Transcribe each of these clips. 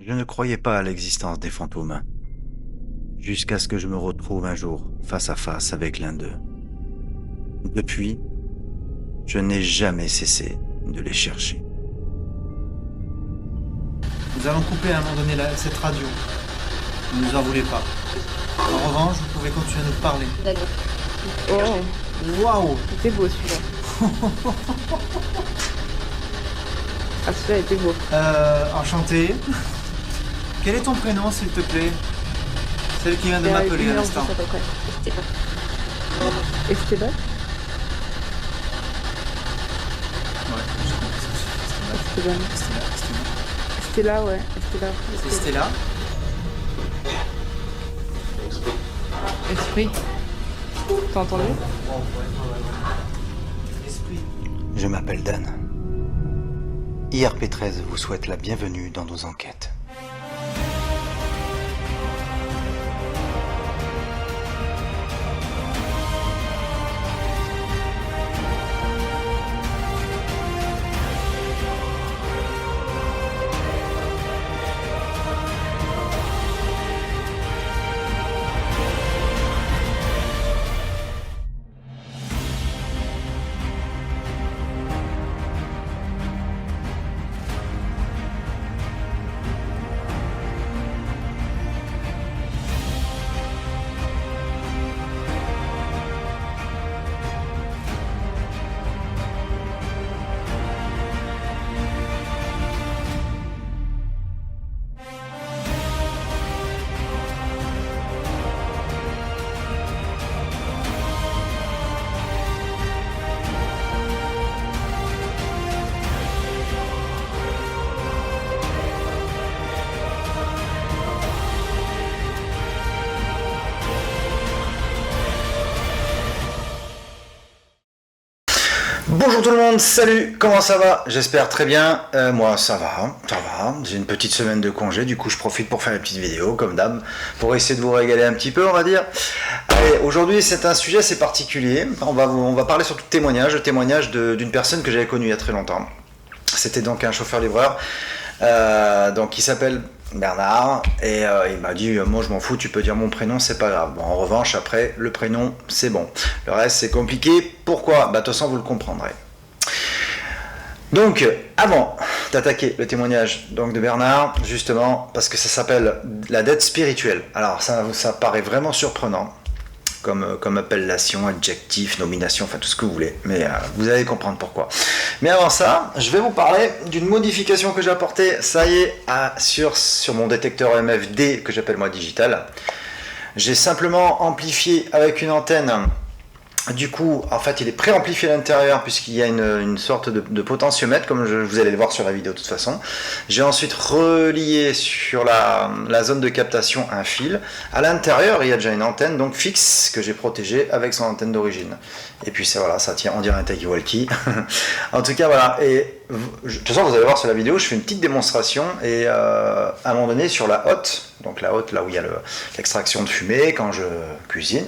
Je ne croyais pas à l'existence des fantômes, jusqu'à ce que je me retrouve un jour face à face avec l'un d'eux. Depuis, je n'ai jamais cessé de les chercher. Nous allons couper à un moment donné cette radio. Ne nous en voulez pas. En revanche, vous pouvez continuer à nous parler. D'accord. Oh, Waouh! c'était beau celui-là. Ah, celui-là était beau. Enchanté. Quel est ton prénom, s'il te plaît? Celle qui vient de m'appeler à l'instant. Esteban. Ouais, Esteban. Stella, ouais. Stella. c'est Stella. Esprit. T'as entendu? Esprit. Je m'appelle Dan. IRP13 vous souhaite la bienvenue dans nos enquêtes. Bonjour tout le monde, salut, comment ça va? J'espère très bien, moi ça va, j'ai une petite semaine de congé, du coup je profite pour faire une petite vidéo comme d'hab, pour essayer de vous régaler un petit peu on va dire. Allez, aujourd'hui c'est un sujet assez particulier, on va parler surtout de témoignage, d'une personne que j'avais connue il y a très longtemps. C'était donc un chauffeur-livreur, donc qui s'appelle Bernard, et il m'a dit moi je m'en fous, tu peux dire mon prénom, c'est pas grave. Bon, en revanche après le prénom c'est bon, le reste c'est compliqué. Pourquoi? Bah de toute façon vous le comprendrez. Donc avant d'attaquer le témoignage donc de Bernard, justement parce que ça s'appelle la dette spirituelle, alors ça paraît vraiment surprenant comme appellation, adjectif, nomination, enfin tout ce que vous voulez, mais vous allez comprendre pourquoi. Mais avant ça, je vais vous parler d'une modification que j'ai apportée, ça y est, sur mon détecteur MFD que j'appelle moi digital. J'ai simplement amplifié avec une antenne. Du coup, en fait, il est pré-amplifié à l'intérieur puisqu'il y a une sorte de potentiomètre, comme vous allez le voir sur la vidéo de toute façon. J'ai ensuite relié sur la zone de captation un fil. À l'intérieur, il y a déjà une antenne donc fixe que j'ai protégée avec son antenne d'origine. Et puis ça, voilà, ça tient, on dirait un talkie-walkie. En tout cas, voilà. Et de toute façon, vous allez voir sur la vidéo, je fais une petite démonstration et à un moment donné sur la hotte, donc la hotte là où il y a l'extraction de fumée quand je cuisine.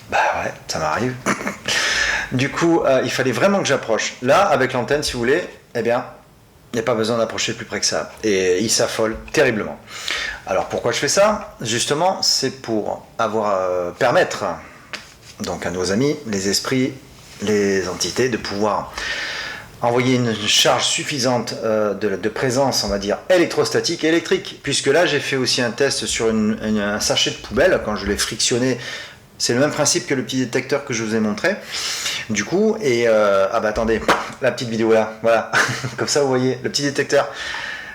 Bah ouais, ça m'arrive. Du coup, il fallait vraiment que j'approche. Là, avec l'antenne, si vous voulez, eh bien, il n'y a pas besoin d'approcher plus près que ça. Et il s'affole terriblement. Alors, pourquoi je fais ça? Justement, c'est pour permettre donc à nos amis, les esprits, les entités, de pouvoir envoyer une charge suffisante de présence, on va dire, électrostatique et électrique. Puisque là, j'ai fait aussi un test sur un sachet de poubelle, quand je l'ai frictionné. C'est le même principe que le petit détecteur que je vous ai montré. Du coup, ah bah attendez, la petite vidéo là, voilà, comme ça vous voyez, le petit détecteur.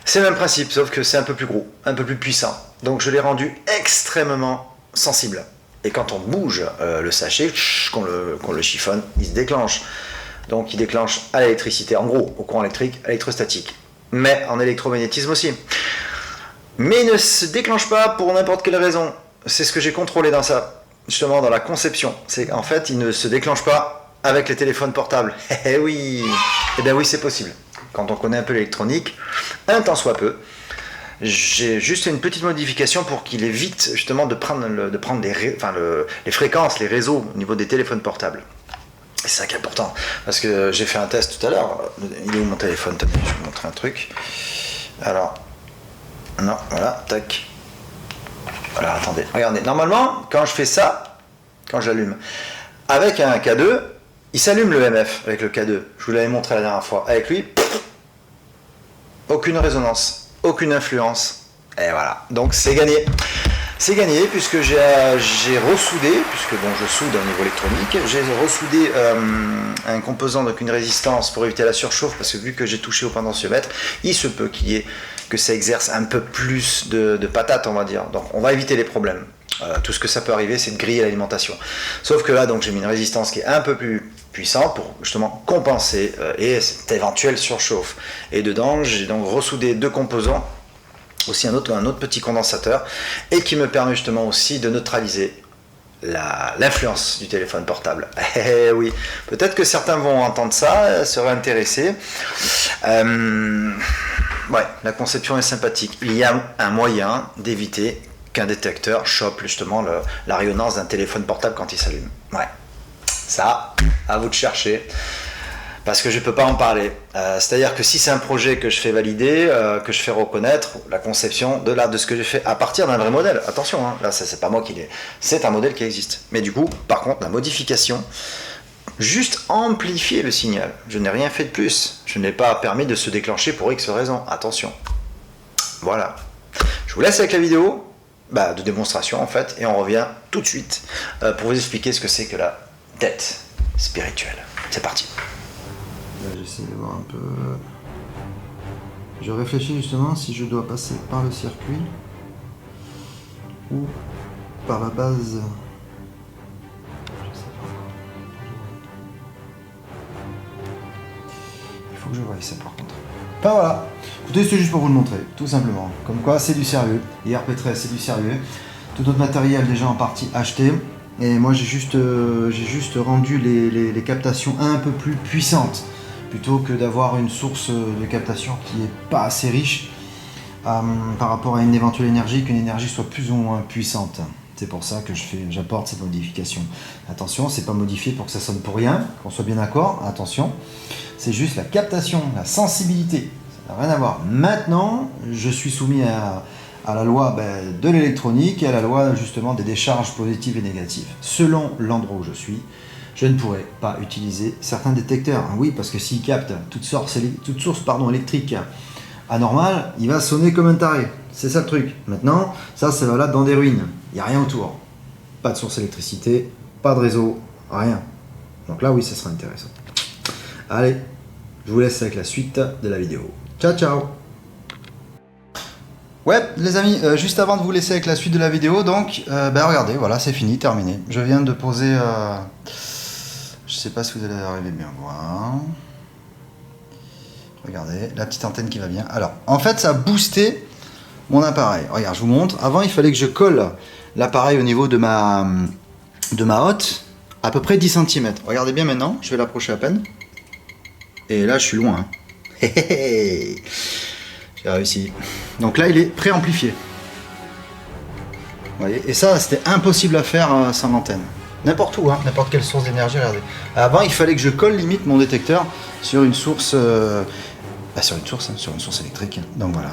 C'est le même principe, sauf que c'est un peu plus gros, un peu plus puissant. Donc je l'ai rendu extrêmement sensible. Et quand on bouge le sachet, qu'on le chiffonne, il se déclenche. Donc il déclenche à l'électricité, en gros, au courant électrique, électrostatique. Mais en électromagnétisme aussi. Mais il ne se déclenche pas pour n'importe quelle raison. C'est ce que j'ai contrôlé dans ça. Justement dans la conception, c'est qu'en fait il ne se déclenche pas avec les téléphones portables. Eh oui, eh bien oui c'est possible. Quand on connaît un peu l'électronique, un tant soit peu, j'ai juste une petite modification pour qu'il évite justement de prendre les fréquences, les réseaux au niveau des téléphones portables. C'est ça qui est important, parce que j'ai fait un test tout à l'heure. Il est où mon téléphone? Je vais vous montrer un truc. Alors, Non, voilà, tac. Voilà, attendez, regardez. Normalement, quand je fais ça, quand j'allume, avec un K2, il s'allume le MF avec le K2. Je vous l'avais montré la dernière fois. Avec lui, aucune résonance, aucune influence. Et voilà, donc c'est gagné. C'est gagné puisque j'ai ressoudé, puisque bon, je soude au niveau électronique, j'ai ressoudé un composant, donc une résistance pour éviter la surchauffe, parce que vu que j'ai touché au potentiomètre, il se peut que ça exerce un peu plus de patate, on va dire. Donc on va éviter les problèmes. Tout ce que ça peut arriver, c'est de griller l'alimentation. Sauf que là, donc j'ai mis une résistance qui est un peu plus puissante pour justement compenser et cette éventuelle surchauffe. Et dedans, j'ai donc ressoudé 2 composants, aussi un autre petit condensateur, et qui me permet justement aussi de neutraliser l'influence du téléphone portable. Eh oui, peut-être que certains vont entendre ça, seraient intéressés. Ouais, la conception est sympathique. Il y a un moyen d'éviter qu'un détecteur chope justement la rayonnance d'un téléphone portable quand il s'allume. Ouais, ça, à vous de chercher. Parce que je ne peux pas en parler. C'est-à-dire que si c'est un projet que je fais valider, que je fais reconnaître, la conception de ce que j'ai fait à partir d'un vrai modèle. Attention, hein, là, c'est pas moi qui l'ai. C'est un modèle qui existe. Mais du coup, par contre, la modification, juste amplifier le signal. Je n'ai rien fait de plus. Je n'ai pas permis de se déclencher pour X raison. Attention. Voilà. Je vous laisse avec la vidéo de démonstration en fait, et on revient tout de suite pour vous expliquer ce que c'est que la dette spirituelle. C'est parti. J'essaie de voir un peu. Je réfléchis justement si je dois passer par le circuit ou par la base. Je sais pas encore. Il faut que je voie ça par contre. Enfin voilà. Écoutez, c'est juste pour vous le montrer, tout simplement. Comme quoi, c'est du sérieux. IRP13, c'est du sérieux. Tout autre matériel déjà en partie acheté. Et moi, j'ai juste rendu les captations un peu plus puissantes, plutôt que d'avoir une source de captation qui n'est pas assez riche par rapport à une éventuelle énergie, qu'une énergie soit plus ou moins puissante. C'est pour ça que j'apporte cette modification. Attention, c'est pas modifié pour que ça sonne pour rien, qu'on soit bien d'accord, attention. C'est juste la captation, la sensibilité, ça n'a rien à voir. Maintenant, je suis soumis à la loi de l'électronique et à la loi justement des décharges positives et négatives. Selon l'endroit où je suis, je ne pourrais pas utiliser certains détecteurs. Oui, parce que s'il capte toute source électrique anormale, il va sonner comme un taré. C'est ça le truc. Maintenant, ça c'est valable dans des ruines. Il n'y a rien autour. Pas de source d'électricité, pas de réseau, rien. Donc là, oui, ça sera intéressant. Allez, je vous laisse avec la suite de la vidéo. Ciao, ciao! Ouais, les amis, juste avant de vous laisser avec la suite de la vidéo, donc, regardez, voilà, c'est fini, terminé. Je viens de poser... je sais pas si vous allez arriver bien voir. Regardez, la petite antenne qui va bien. Alors, en fait, ça a boosté mon appareil. Regarde, je vous montre. Avant, il fallait que je colle l'appareil au niveau de ma hotte, à peu près 10 cm. Regardez bien maintenant, je vais l'approcher à peine. Et là, je suis loin. Hein. J'ai réussi. Donc là, il est préamplifié. Vous voyez, et ça, c'était impossible à faire sans l'antenne. N'importe où, hein, n'importe quelle source d'énergie, regardez. Avant, il fallait que je colle limite mon détecteur sur une source, sur une source électrique. Donc voilà.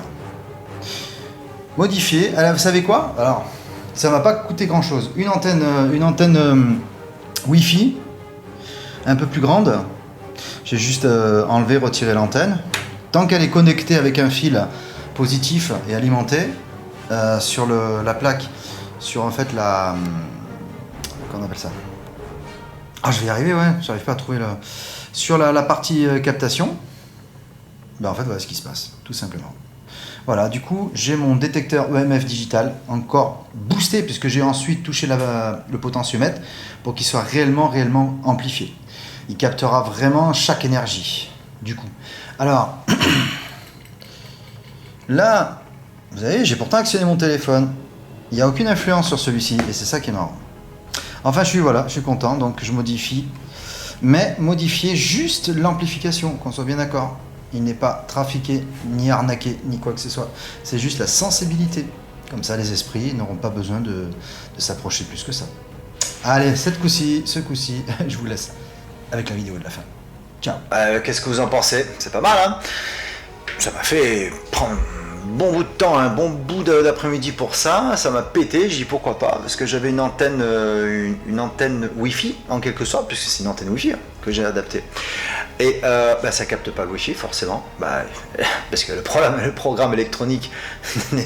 Modifié. Alors, vous savez quoi? Alors, ça m'a pas coûté grand chose. Une antenne Wi-Fi, un peu plus grande. J'ai juste enlevé, retiré l'antenne. Tant qu'elle est connectée avec un fil positif et alimentée sur la plaque, sur en fait la... Comment on appelle ça? Ah, je vais y arriver, ouais, j'arrive pas à trouver sur la partie captation, en fait, voilà ce qui se passe, tout simplement. Voilà, du coup, j'ai mon détecteur EMF digital encore boosté, puisque j'ai ensuite touché le potentiomètre pour qu'il soit réellement amplifié. Il captera vraiment chaque énergie, du coup. Alors, là, vous savez, j'ai pourtant actionné mon téléphone. Il n'y a aucune influence sur celui-ci, et c'est ça qui est marrant. Enfin, je suis content, donc je modifie. Mais modifier juste l'amplification, qu'on soit bien d'accord. Il n'est pas trafiqué, ni arnaqué, ni quoi que ce soit. C'est juste la sensibilité. Comme ça, les esprits n'auront pas besoin de s'approcher plus que ça. Allez, ce coup-ci, je vous laisse avec la vidéo de la fin. Ciao. Qu'est-ce que vous en pensez? C'est pas mal, hein? Ça m'a fait bon bout de temps, un bon bout d'après-midi pour ça. Ça m'a pété, j'ai dit pourquoi pas, parce que j'avais une antenne Wi-Fi en quelque sorte, puisque c'est une antenne Wi-Fi que j'ai adaptée. Et ça capte pas le Wi-Fi forcément, parce que le programme électronique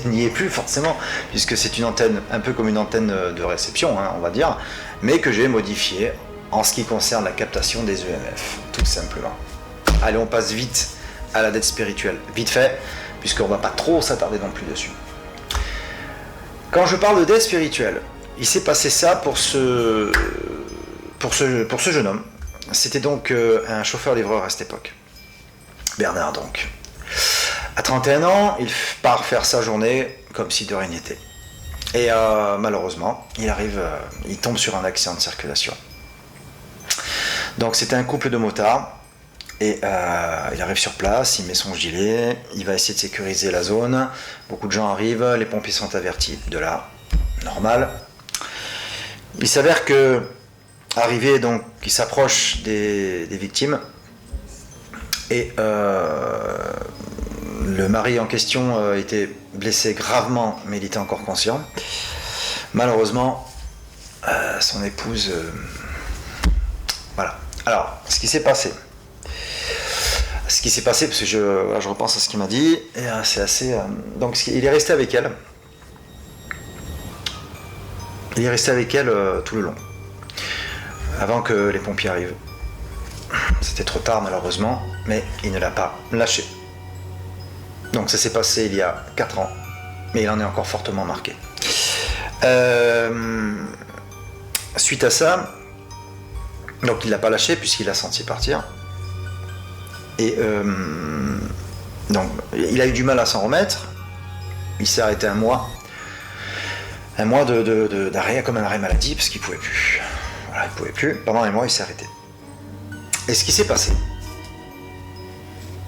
n'y est plus forcément, puisque c'est une antenne un peu comme une antenne de réception, on va dire, mais que j'ai modifiée en ce qui concerne la captation des EMF, tout simplement. Allez, on passe vite à la dette spirituelle, vite fait, puisqu'on va pas trop s'attarder non plus dessus. Quand je parle de dette spirituelle, il s'est passé ça pour ce jeune homme. C'était donc un chauffeur-livreur à cette époque. Bernard donc. À 31 ans, il part faire sa journée comme si de rien n'était. Et malheureusement, il tombe sur un accident de circulation. Donc c'était un couple de motards. Et il arrive sur place, il met son gilet, il va essayer de sécuriser la zone. Beaucoup de gens arrivent, les pompiers sont avertis. De là, normal. Il s'avère que, arrivé, donc, il s'approche des victimes. Et le mari en question était blessé gravement, mais il était encore conscient. Malheureusement, son épouse... Voilà. Alors, ce qui s'est passé, parce que je repense à ce qu'il m'a dit, et c'est assez... donc il est resté avec elle. Il est resté avec elle tout le long, avant que les pompiers arrivent. C'était trop tard malheureusement, mais il ne l'a pas lâché. Donc ça s'est passé il y a 4 ans, mais il en est encore fortement marqué. Suite à ça, donc il l'a pas lâché puisqu'il l'a senti partir. Et donc il a eu du mal à s'en remettre. Il s'est arrêté un mois d'arrêt, comme un arrêt maladie, parce qu'il pouvait plus. Voilà, il pouvait plus. Pendant un mois, il s'est arrêté. Et ce qui s'est passé,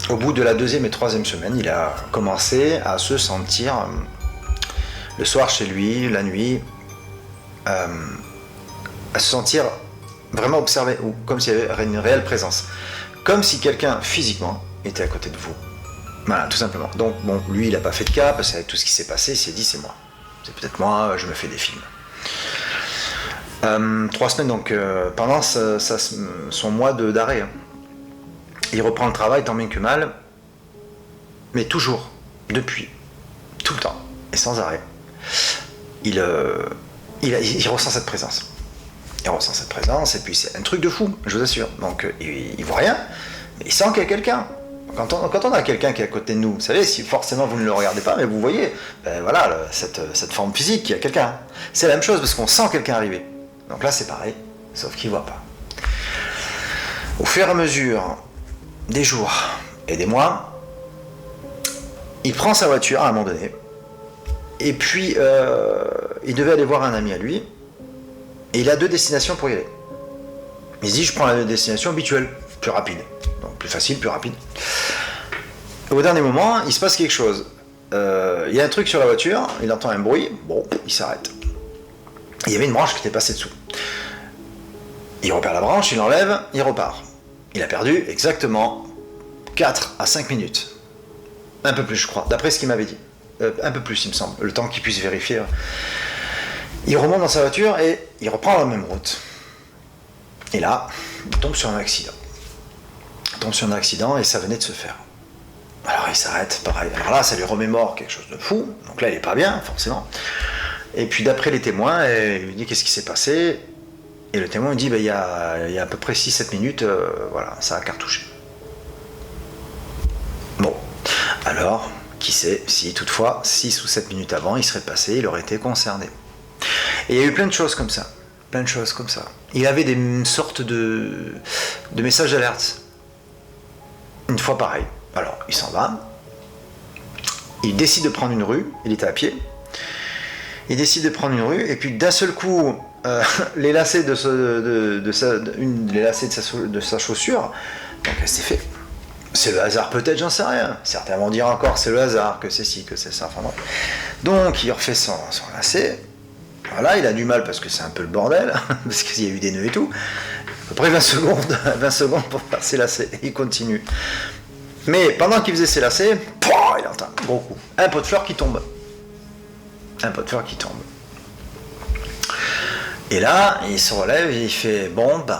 au bout de la 2e et 3e semaine, il a commencé à se sentir le soir chez lui, la nuit, à se sentir vraiment observé, ou comme s'il y avait une réelle présence. Comme si quelqu'un, physiquement, était à côté de vous. Voilà, tout simplement. Donc, bon, lui, il n'a pas fait de cas, parce qu'avec tout ce qui s'est passé, il s'est dit, c'est moi. C'est peut-être moi, je me fais des films. 3 semaines, donc, pendant son mois d'arrêt. Il reprend le travail, tant bien que mal, mais toujours, depuis, tout le temps, et sans arrêt. Il ressent cette présence. Il ressent cette présence, et puis c'est un truc de fou, je vous assure. Donc il voit rien, mais il sent qu'il y a quelqu'un. Quand on a quelqu'un qui est à côté de nous, vous savez, si forcément vous ne le regardez pas, mais vous voyez, voilà, cette forme physique, il y a quelqu'un. C'est la même chose, parce qu'on sent quelqu'un arriver. Donc là c'est pareil, sauf qu'il ne voit pas. Au fur et à mesure des jours et des mois, il prend sa voiture à un moment donné, et puis il devait aller voir un ami à lui, et il a 2 destinations pour y aller. Il se dit, je prends la destination habituelle, plus rapide. Donc plus facile, plus rapide. Au dernier moment, il se passe quelque chose. Il y a un truc sur la voiture, il entend un bruit, bon, il s'arrête. Il y avait une branche qui était passée dessous. Il repère la branche, il l'enlève, il repart. Il a perdu exactement 4 à 5 minutes. Un peu plus, je crois, d'après ce qu'il m'avait dit. Un peu plus, il me semble, le temps qu'il puisse vérifier. Il remonte dans sa voiture et il reprend la même route. Et là, il tombe sur un accident. Il tombe sur un accident et ça venait de se faire. Alors il s'arrête, pareil. Alors là, ça lui remémore quelque chose de fou. Donc là, il n'est pas bien, forcément. Et puis d'après les témoins, il lui dit qu'est-ce qui s'est passé. Et le témoin lui dit, il y a à peu près 6-7 minutes, voilà, ça a cartouché. Bon, alors, qui sait si toutefois, 6 ou 7 minutes avant, il serait passé, il aurait été concerné. Et il y a eu plein de choses comme ça. Plein de choses comme ça. Il avait une sorte de message d'alerte. Une fois pareil. Alors, il s'en va. Il décide de prendre une rue. Il était à pied. Il décide de prendre une rue. Et puis d'un seul coup, les lacets de sa chaussure, donc elle s'est fait. C'est le hasard peut-être, j'en sais rien. Certains vont dire encore c'est le hasard, que c'est ci, que c'est ça. Enfin, bon. Donc il refait son lacet. Voilà, il a du mal parce que c'est un peu le bordel, parce qu'il y a eu des nœuds et tout. À peu près 20 secondes pour faire ses lacets. Il continue. Mais pendant qu'il faisait ses lacets, il il entend un gros coup. Un pot de fleurs qui tombe. Un pot de fleurs qui tombe. Et là, il se relève et il fait, bon, ben,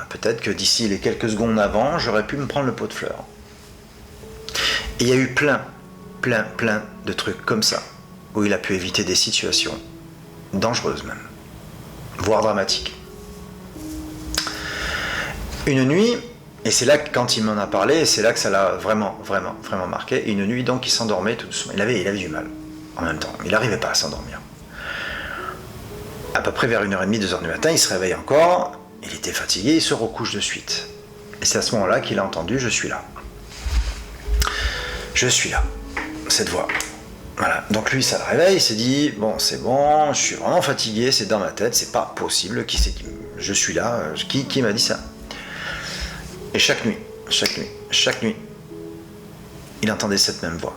peut-être que d'ici les quelques secondes avant, j'aurais pu me prendre le pot de fleurs. Et il y a eu plein de trucs comme ça, où il a pu éviter des situations dangereuses même, voire dramatiques. Une nuit, et c'est là que quand il m'en a parlé, c'est là que ça l'a vraiment marqué, une nuit donc il s'endormait tout doucement. Il avait du mal en même temps, il n'arrivait pas à s'endormir. À peu près vers 1h30, 2h du matin, il se réveille encore, il était fatigué, il se recouche de suite. Et c'est à ce moment-là qu'il a entendu « Je suis là ». Je suis là, cette voix. Voilà. Donc lui, ça le réveille, il s'est dit « Bon, c'est bon, je suis vraiment fatigué, c'est dans ma tête, c'est pas possible, qui c'est qui... Je suis là, qui m'a dit ça ?» Et chaque nuit, il entendait cette même voix,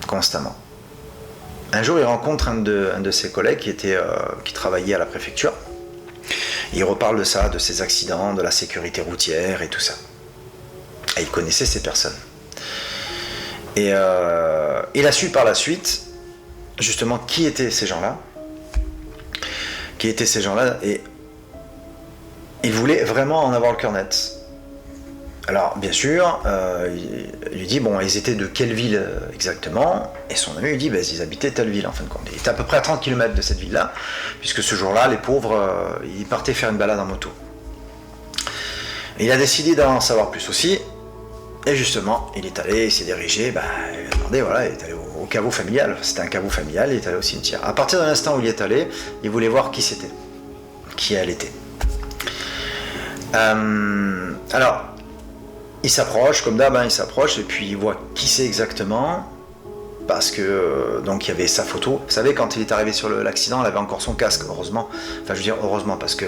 constamment. Un jour, il rencontre un de ses collègues qui travaillait à la préfecture. Il reparle de ça, de ses accidents, de la sécurité routière et tout ça. Et il connaissait ces personnes. Et il a su par la suite, justement, qui étaient ces gens-là. Et il voulait vraiment en avoir le cœur net. Alors, bien sûr, il lui dit, bon, ils étaient de quelle ville exactement? Et son ami lui dit, ils habitaient telle ville, en fin de compte. Il était à peu près à 30 km de cette ville-là, puisque ce jour-là, les pauvres, ils partaient faire une balade en moto. Et il a décidé d'en savoir plus aussi, et justement, il est allé, il s'est dirigé, il est allé au caveau familial. C'était un caveau familial, il est allé au cimetière. À partir de l'instant où il y est allé, il voulait voir qui c'était, qui elle était. Alors, il s'approche, comme d'hab, il s'approche et puis il voit qui c'est exactement, parce que donc il y avait sa photo. Vous savez, quand il est arrivé sur l'accident, elle avait encore son casque, heureusement. Enfin, je veux dire heureusement, parce que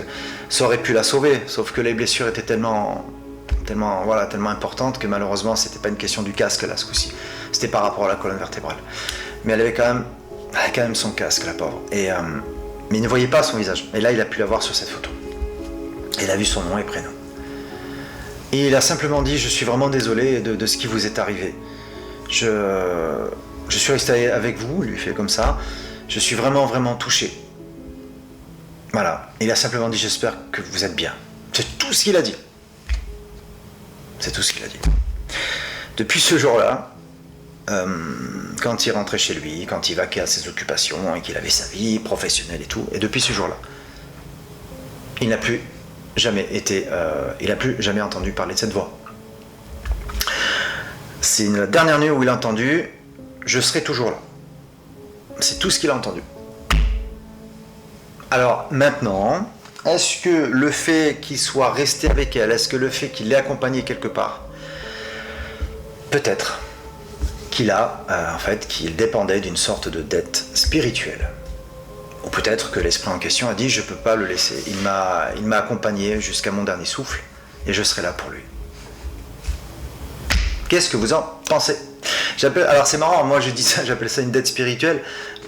ça aurait pu la sauver, sauf que les blessures étaient tellement importantes que malheureusement, c'était pas une question du casque là, ce coup-ci. C'était par rapport à la colonne vertébrale. Mais elle avait quand même son casque, la pauvre. Mais il ne voyait pas son visage. Et là, il a pu la voir sur cette photo. Et il a vu son nom et prénom. Et il a simplement dit « Je suis vraiment désolé de ce qui vous est arrivé. Je suis resté avec vous », il lui fait comme ça. « Je suis vraiment touché. » Voilà. Il a simplement dit « J'espère que vous êtes bien. » C'est tout ce qu'il a dit. C'est tout ce qu'il a dit. Depuis ce jour-là, quand il rentrait chez lui, quand il vaquait à ses occupations et qu'il avait sa vie professionnelle et tout, et depuis ce jour-là, il n'a plus jamais entendu parler de cette voix. C'est la dernière nuit où il a entendu « Je serai toujours là ». C'est tout ce qu'il a entendu. Alors maintenant, est-ce que le fait qu'il soit resté avec elle, est-ce que le fait qu'il l'ait accompagnée quelque part, peut-être qu'il dépendait d'une sorte de dette spirituelle. Ou peut-être que l'esprit en question a dit « Je ne peux pas le laisser, il m'a accompagné jusqu'à mon dernier souffle et je serai là pour lui ». Qu'est-ce que vous en pensez? Alors c'est marrant, moi je dis ça, j'appelle ça une dette spirituelle.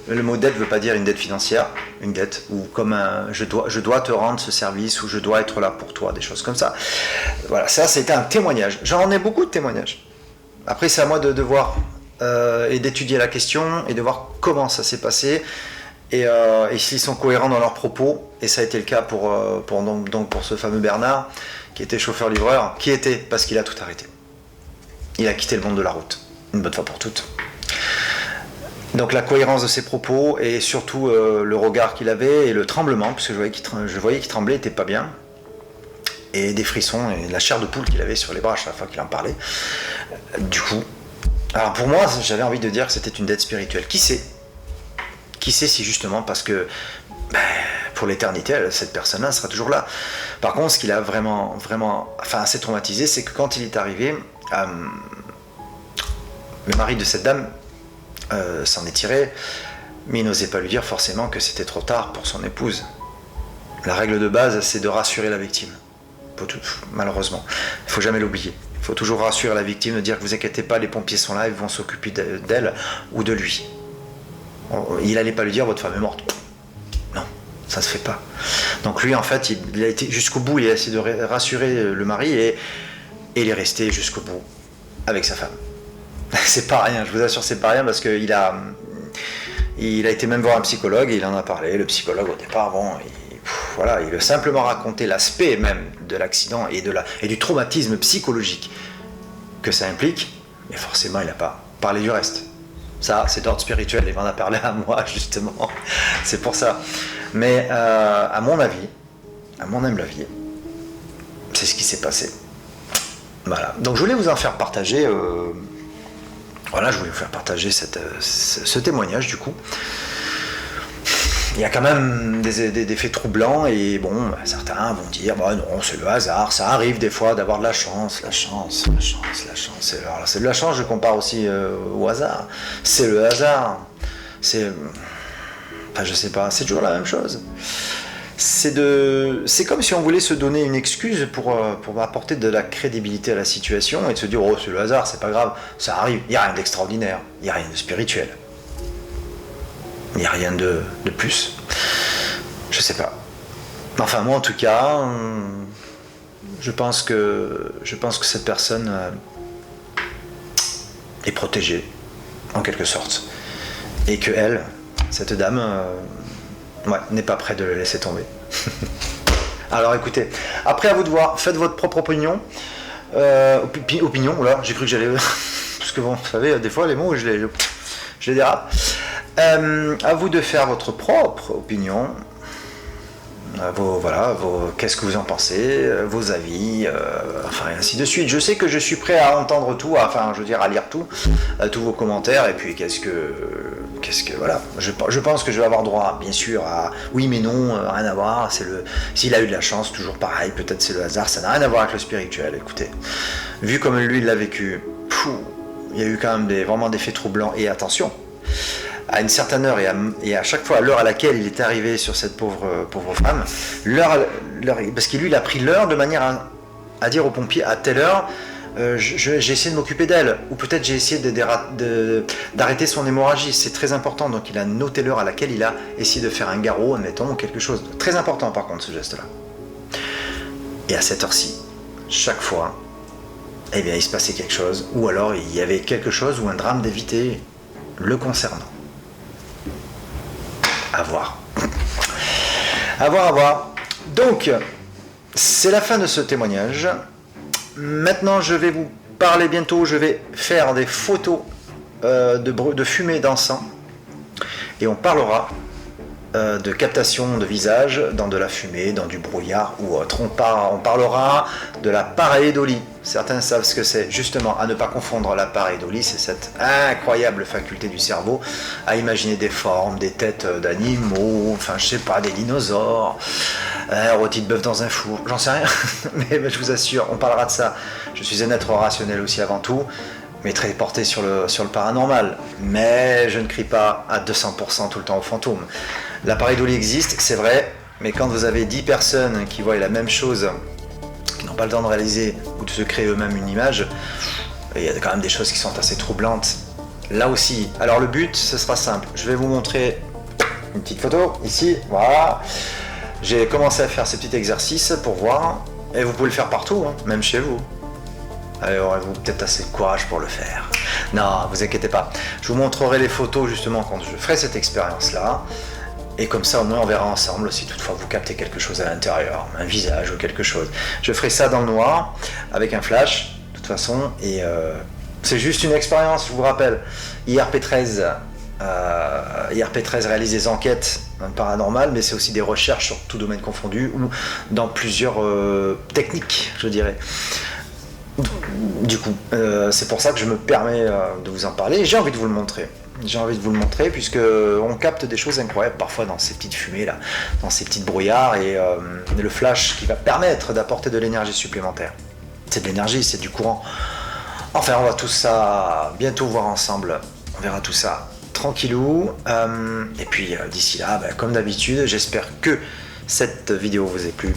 Le mot dette ne veut pas dire une dette financière, une dette, ou comme je dois te rendre ce service, ou je dois être là pour toi, des choses comme ça. Voilà, ça c'était un témoignage. J'en ai beaucoup de témoignages. Après c'est à moi de voir et d'étudier la question et de voir comment ça s'est passé. Et s'ils sont cohérents dans leurs propos, et ça a été le cas pour ce fameux Bernard, qui était chauffeur-livreur, parce qu'il a tout arrêté. Il a quitté le monde de la route, une bonne fois pour toutes. Donc la cohérence de ses propos, et surtout le regard qu'il avait, et le tremblement, parce que je voyais qu'il tremblait, il n'était pas bien, et des frissons, et la chair de poule qu'il avait sur les bras à chaque fois qu'il en parlait. Du coup, alors pour moi, j'avais envie de dire que c'était une dette spirituelle. Qui sait si justement, parce que pour l'éternité, cette personne-là sera toujours là. Par contre, ce qui l'a vraiment assez traumatisé, c'est que quand il est arrivé, le mari de cette dame s'en est tiré, mais il n'osait pas lui dire forcément que c'était trop tard pour son épouse. La règle de base, c'est de rassurer la victime. Malheureusement, il ne faut jamais l'oublier. Il faut toujours rassurer la victime, de dire que vous inquiétez pas, les pompiers sont là, ils vont s'occuper d'elle ou de lui. Il n'allait pas lui dire votre femme est morte. Non, ça se fait pas. Donc lui, en fait, il a été jusqu'au bout, il a essayé de rassurer le mari et il est resté jusqu'au bout avec sa femme. C'est pas rien, je vous assure, c'est pas rien parce qu'il a été même voir un psychologue et il en a parlé. Le psychologue, au départ, bon, voilà, il a simplement raconté l'aspect même de l'accident et du traumatisme psychologique que ça implique, mais forcément, il n'a pas parlé du reste. Ça, c'est d'ordre spirituel, il m'en a parlé à moi, justement. C'est pour ça. Mais à mon avis, à mon humble avis, c'est ce qui s'est passé. Voilà. Donc je voulais vous en faire partager. Voilà, je voulais vous faire partager ce témoignage du coup. Il y a quand même des faits troublants et bon, certains vont dire bah non, c'est le hasard, ça arrive des fois d'avoir de la chance. Alors c'est de la chance, je compare aussi au hasard. C'est le hasard. Enfin, je sais pas, c'est toujours la même chose. C'est comme si on voulait se donner une excuse pour apporter de la crédibilité à la situation et de se dire oh c'est le hasard, c'est pas grave, ça arrive, il n'y a rien d'extraordinaire, il n'y a rien de spirituel, il n'y a rien de plus. Je sais pas. Enfin moi en tout cas, je pense que cette personne est protégée en quelque sorte et que elle, cette dame, ouais, n'est pas prêt de le laisser tomber. Alors écoutez, après à vous de voir, faites votre propre opinion. Opinion, là, j'ai cru que j'allais... Parce que bon, vous savez, des fois les mots, je les dérape. À vous de faire votre propre opinion. Qu'est-ce que vous en pensez, vos avis, enfin et ainsi de suite. Je sais que je suis prêt à entendre tout, à lire tout, tous vos commentaires, et puis qu'est-ce que voilà. Je pense que je vais avoir droit, bien sûr, à oui mais non, rien à voir. S'il a eu de la chance, toujours pareil. Peut-être c'est le hasard, ça n'a rien à voir avec le spirituel. Écoutez, vu comme lui il l'a vécu, il y a eu quand même vraiment des faits troublants. Et attention. À une certaine heure et à chaque fois à l'heure à laquelle il est arrivé sur cette pauvre femme, parce que lui il a pris l'heure de manière à dire aux pompiers à telle heure j'ai essayé de m'occuper d'elle, ou peut-être j'ai essayé d'arrêter son hémorragie, c'est très important. Donc il a noté l'heure à laquelle il a essayé de faire un garrot, admettons, ou quelque chose. Très important par contre ce geste-là. Et à cette heure-ci, chaque fois, eh bien il se passait quelque chose, ou alors il y avait quelque chose ou un drame d'éviter le concernant. À voir. À voir. Donc, c'est la fin de ce témoignage. Maintenant, je vais vous parler bientôt. Je vais faire des photos de fumée d'encens. Et on parlera de captation de visage dans de la fumée, dans du brouillard ou autre. On parlera de la pareidolie. Certains savent ce que c'est. Justement, à ne pas confondre la pareidolie, c'est cette incroyable faculté du cerveau à imaginer des formes, des têtes d'animaux, enfin je sais pas, des dinosaures, rôti de bœuf dans un four, j'en sais rien. mais je vous assure, on parlera de ça. Je suis un être rationnel aussi avant tout, mais très porté sur le paranormal. Mais je ne crie pas à 200% tout le temps aux fantômes. La pareidolie existe, c'est vrai, mais quand vous avez 10 personnes qui voient la même chose, qui n'ont pas le temps de réaliser ou de se créer eux-mêmes une image, il y a quand même des choses qui sont assez troublantes. Là aussi, alors le but, ce sera simple. Je vais vous montrer une petite photo, ici, voilà. J'ai commencé à faire ces petits exercices pour voir, et vous pouvez le faire partout, hein, même chez vous. Allez, aurez-vous peut-être assez de courage pour le faire. Non, vous inquiétez pas. Je vous montrerai les photos justement quand je ferai cette expérience-là. Et comme ça, au moins, on verra ensemble si toutefois vous captez quelque chose à l'intérieur, un visage ou quelque chose. Je ferai ça dans le noir, avec un flash, de toute façon, et c'est juste une expérience, je vous rappelle. IRP13 réalise des enquêtes paranormales, mais c'est aussi des recherches sur tout domaine confondu, ou dans plusieurs techniques, je dirais. Du coup, c'est pour ça que je me permets de vous en parler, et j'ai envie de vous le montrer. J'ai envie de vous le montrer puisque on capte des choses incroyables parfois dans ces petites fumées là, dans ces petites brouillards et le flash qui va permettre d'apporter de l'énergie supplémentaire. C'est de l'énergie, c'est du courant. Enfin, on va tout ça bientôt voir ensemble. On verra tout ça tranquillou. Et puis d'ici là, comme d'habitude, j'espère que cette vidéo vous ait plu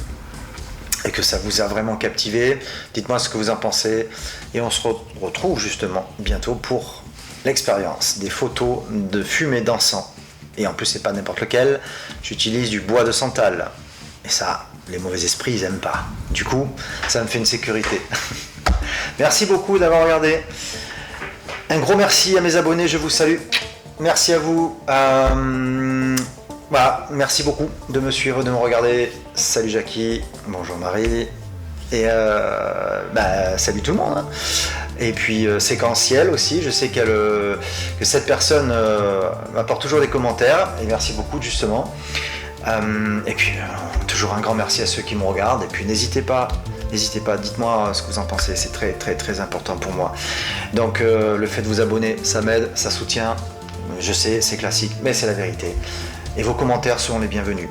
et que ça vous a vraiment captivé. Dites-moi ce que vous en pensez et on se retrouve justement bientôt pour l'expérience des photos de fumée d'encens. Et en plus c'est pas n'importe lequel, j'utilise du bois de santal et ça les mauvais esprits ils aiment pas, du coup ça me fait une sécurité. Merci beaucoup d'avoir regardé, Un gros merci à mes abonnés, je vous salue. Merci à vous. Voilà, merci beaucoup de me suivre, de me regarder. Salut Jackie, bonjour Marie. Et salut tout le monde. Hein. Et puis séquentiel aussi, je sais que cette personne m'apporte toujours des commentaires. Et merci beaucoup justement. Et puis toujours un grand merci à ceux qui me regardent. Et puis n'hésitez pas, dites-moi ce que vous en pensez, c'est très très très important pour moi. Donc le fait de vous abonner, ça m'aide, ça soutient. Je sais, c'est classique, mais c'est la vérité. Et vos commentaires seront les bienvenus.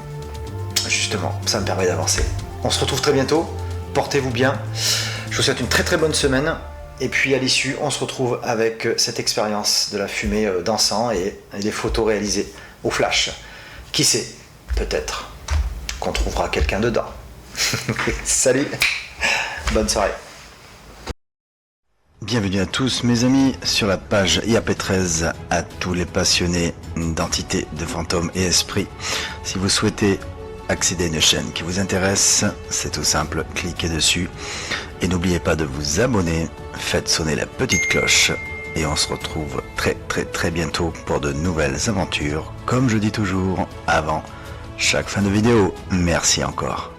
Justement, ça me permet d'avancer. On se retrouve très bientôt. Portez-vous bien. Je vous souhaite une très très bonne semaine. Et puis à l'issue, on se retrouve avec cette expérience de la fumée dansant et des photos réalisées au flash. Qui sait, peut-être qu'on trouvera quelqu'un dedans. Salut, bonne soirée. Bienvenue à tous mes amis sur la page IAP13, à tous les passionnés d'entités, de fantômes et esprits. Si vous souhaitez accéder à une chaîne qui vous intéresse, c'est tout simple, cliquez dessus et n'oubliez pas de vous abonner, faites sonner la petite cloche et on se retrouve très très très bientôt pour de nouvelles aventures, comme je dis toujours avant chaque fin de vidéo. Merci encore.